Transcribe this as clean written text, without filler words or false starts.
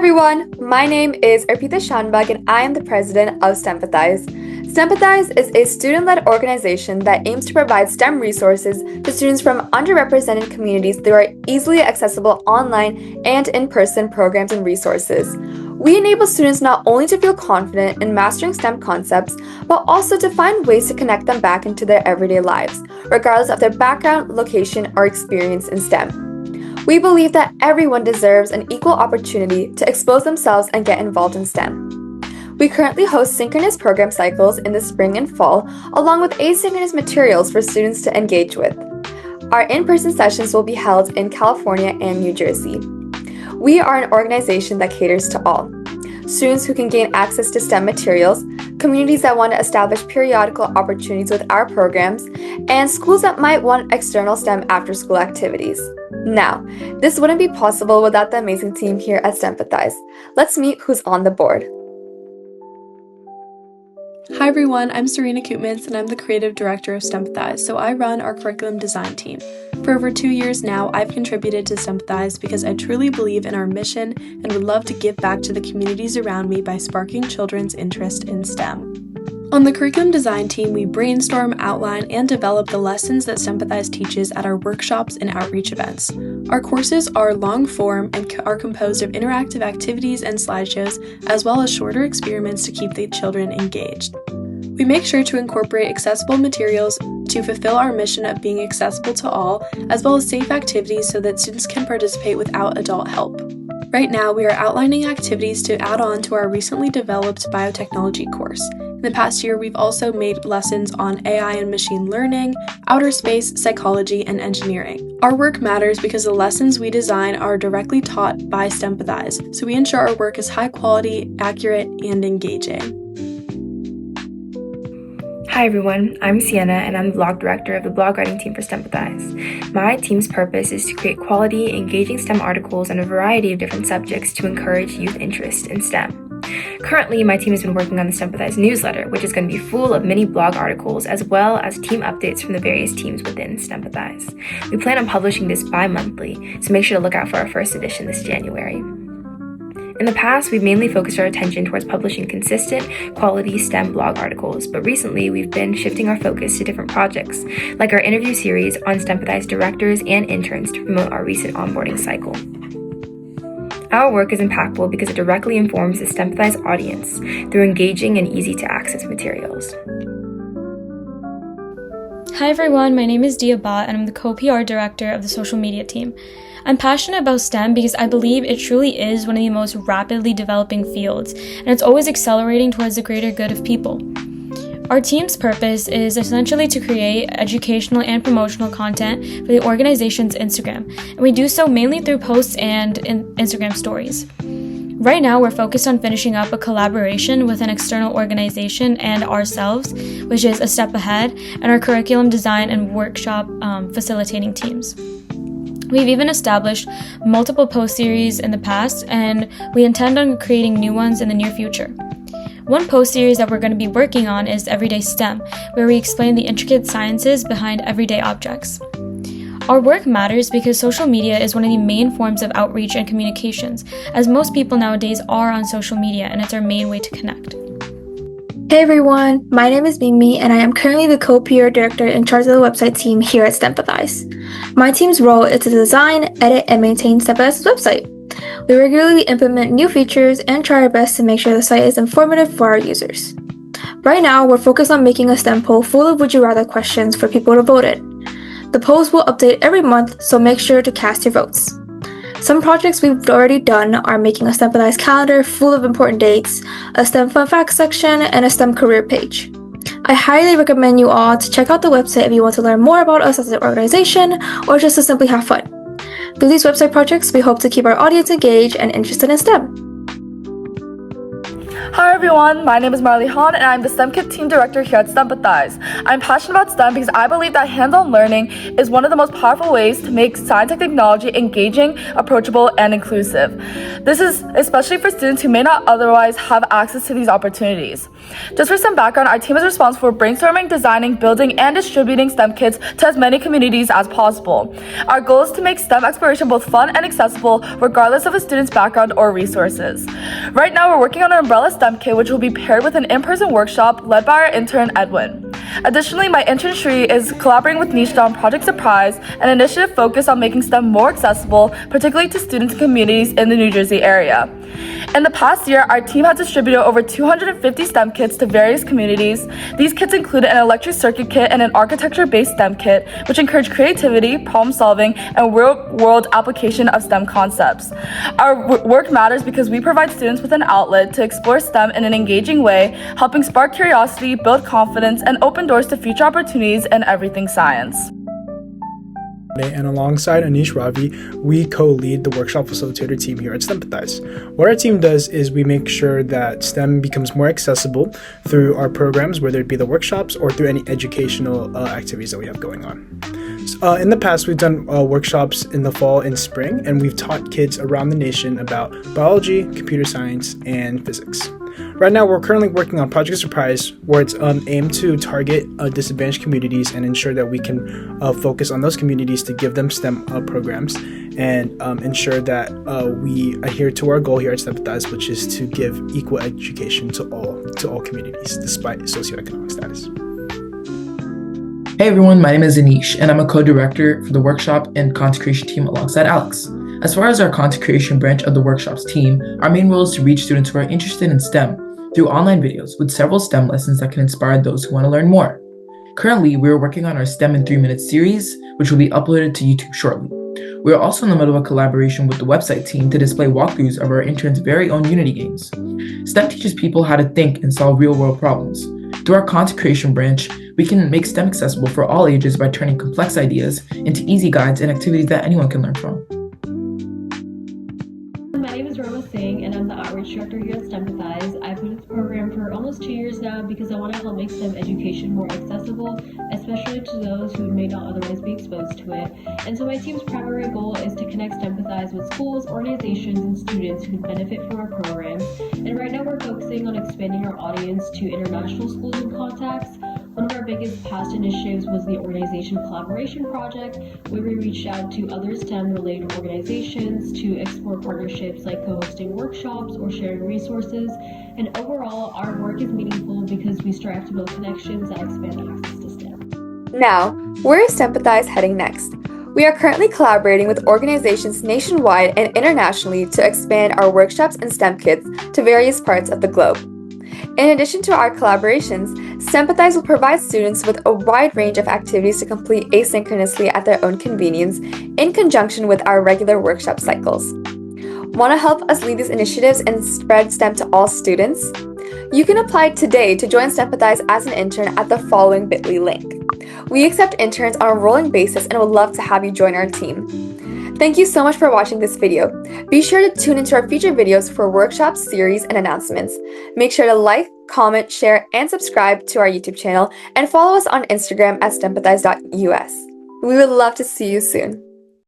everyone, my name is Arpita Shanbag and I am the president of STEMpathize. STEMpathize is a student-led organization that aims to provide STEM resources to students from underrepresented communities through easily accessible online and in-person programs and resources. We enable students not only to feel confident in mastering STEM concepts, but also to find ways to connect them back into their everyday lives, regardless of their background, location, or experience in STEM. We believe that everyone deserves an equal opportunity to expose themselves and get involved in STEM. We currently host synchronous program cycles in the spring and fall, along with asynchronous materials for students to engage with. Our in-person sessions will be held in California and New Jersey. We are an organization that caters to all. Students who can gain access to STEM materials, communities that want to establish periodical opportunities with our programs, and schools that might want external STEM after-school activities. Now, this wouldn't be possible without the amazing team here at STEMpathize. Let's meet who's on the board. Hi everyone, I'm Serena Koopmans and I'm the creative director of STEMpathize, so I run our curriculum design team. For over 2 years now, I've contributed to STEMpathize because I truly believe in our mission and would love to give back to the communities around me by sparking children's interest in STEM. On the curriculum design team, we brainstorm, outline, and develop the lessons that STEMpathize teaches at our workshops and outreach events. Our courses are long form and are composed of interactive activities and slideshows, as well as shorter experiments to keep the children engaged. We make sure to incorporate accessible materials to fulfill our mission of being accessible to all, as well as safe activities so that students can participate without adult help. Right now, we are outlining activities to add on to our recently developed Biotechnology course. In the past year, we've also made lessons on AI and machine learning, outer space, psychology, and engineering. Our work matters because the lessons we design are directly taught by STEMpathize, so we ensure our work is high quality, accurate, and engaging. Hi everyone, I'm Sienna and I'm the blog director of the blog writing team for STEMpathize. My team's purpose is to create quality, engaging STEM articles on a variety of different subjects to encourage youth interest in STEM. Currently, my team has been working on the STEMpathize newsletter, which is going to be full of mini blog articles as well as team updates from the various teams within STEMpathize. We plan on publishing this bi-monthly, so make sure to look out for our first edition this January. In the past, we've mainly focused our attention towards publishing consistent, quality STEM blog articles, but recently we've been shifting our focus to different projects, like our interview series on STEMpathize directors and interns to promote our recent onboarding cycle. Our work is impactful because it directly informs the STEMpathize audience through engaging and easy-to-access materials. Hi everyone, my name is Dia Ba and I'm the co-PR director of the social media team. I'm passionate about STEM because I believe it truly is one of the most rapidly developing fields, and it's always accelerating towards the greater good of people. Our team's purpose is essentially to create educational and promotional content for the organization's Instagram, and we do so mainly through posts and Instagram stories. Right now, we're focused on finishing up a collaboration with an external organization and ourselves, which is a step ahead, and our curriculum design and workshop facilitating teams. We've even established multiple post series in the past, and we intend on creating new ones in the near future. One post series that we're going to be working on is Everyday STEM, where we explain the intricate sciences behind everyday objects. Our work matters because social media is one of the main forms of outreach and communications, as most people nowadays are on social media, and it's our main way to connect. Hey everyone, my name is Mimi and I am currently the co-PR director in charge of the website team here at STEMpathize. My team's role is to design, edit, and maintain STEMpathize's website. We regularly implement new features and try our best to make sure the site is informative for our users. Right now, we're focused on making a STEM poll full of would you rather questions for people to vote in. The polls will update every month, so make sure to cast your votes. Some projects we've already done are making a STEMpathize calendar full of important dates, a STEM fun facts section, and a STEM career page. I highly recommend you all to check out the website if you want to learn more about us as an organization or just to simply have fun. Through these website projects, we hope to keep our audience engaged and interested in STEM. Hi everyone, my name is Marley Han and I'm the STEM Kit Team Director here at STEMpathize. I'm passionate about STEM because I believe that hands-on learning is one of the most powerful ways to make science and technology engaging, approachable, and inclusive. This is especially for students who may not otherwise have access to these opportunities. Just for some background, our team is responsible for brainstorming, designing, building, and distributing STEM kits to as many communities as possible. Our goal is to make STEM exploration both fun and accessible, regardless of a student's background or resources. Right now, we're working on an umbrella STEM kit, which will be paired with an in-person workshop led by our intern, Edwin. Additionally, my intern Shri is collaborating with Niche on Project Surprise, an initiative focused on making STEM more accessible, particularly to students and communities in the New Jersey area. In the past year, our team has distributed over 250 STEM kits to various communities. These kits included an electric circuit kit and an architecture-based STEM kit, which encourage creativity, problem-solving, and real-world application of STEM concepts. Our work matters because we provide students with an outlet to explore STEM in an engaging way, helping spark curiosity, build confidence, and open doors to future opportunities in everything science. And alongside Anish Ravi, we co-lead the workshop facilitator team here at STEMpathize. What our team does is we make sure that STEM becomes more accessible through our programs, whether it be the workshops or through any educational activities that we have going on. In the past, we've done workshops in the fall and spring, and we've taught kids around the nation about biology, computer science, and physics. Right now, we're currently working on Project Surprise, where it's aimed to target disadvantaged communities and ensure that we can focus on those communities to give them STEM programs and ensure that we adhere to our goal here at STEMpathize, which is to give equal education to all communities, despite socioeconomic status. Hey everyone, my name is Anish, and I'm a co-director for the workshop and content creation team alongside Alex. As far as our content creation branch of the workshops team, our main role is to reach students who are interested in STEM through online videos with several STEM lessons that can inspire those who want to learn more. Currently, we are working on our STEM in 3 Minutes series, which will be uploaded to YouTube shortly. We are also in the middle of a collaboration with the website team to display walkthroughs of our interns' very own Unity games. STEM teaches people how to think and solve real-world problems. Through our content creation branch, we can make STEM accessible for all ages by turning complex ideas into easy guides and activities that anyone can learn from. My name is Roma Singh, and I'm the outreach director here at STEMpathize. I've been with the program for almost 2 years now because I want to help make STEM education more accessible, especially to those who may not otherwise be exposed to it. And so my team's primary goal is to connect STEMpathize with schools, organizations, and students who can benefit from our programs. And right now we're focusing on expanding our audience to international schools and contacts. One of our biggest past initiatives was the Organization Collaboration Project, where we reached out to other STEM-related organizations to explore partnerships like co-hosting workshops or sharing resources. And overall, our work is meaningful because we strive to build connections that expand access to STEM. Now, where is STEMpathize heading next? We are currently collaborating with organizations nationwide and internationally to expand our workshops and STEM kits to various parts of the globe. In addition to our collaborations, STEMpathize will provide students with a wide range of activities to complete asynchronously at their own convenience in conjunction with our regular workshop cycles. Want to help us lead these initiatives and spread STEM to all students? You can apply today to join STEMpathize as an intern at the following bit.ly link. We accept interns on a rolling basis and would love to have you join our team. Thank you so much for watching this video. Be sure to tune into our future videos for workshops, series, and announcements. Make sure to like, comment, share, and subscribe to our YouTube channel, and follow us on Instagram at stempathize.us. We would love to see you soon.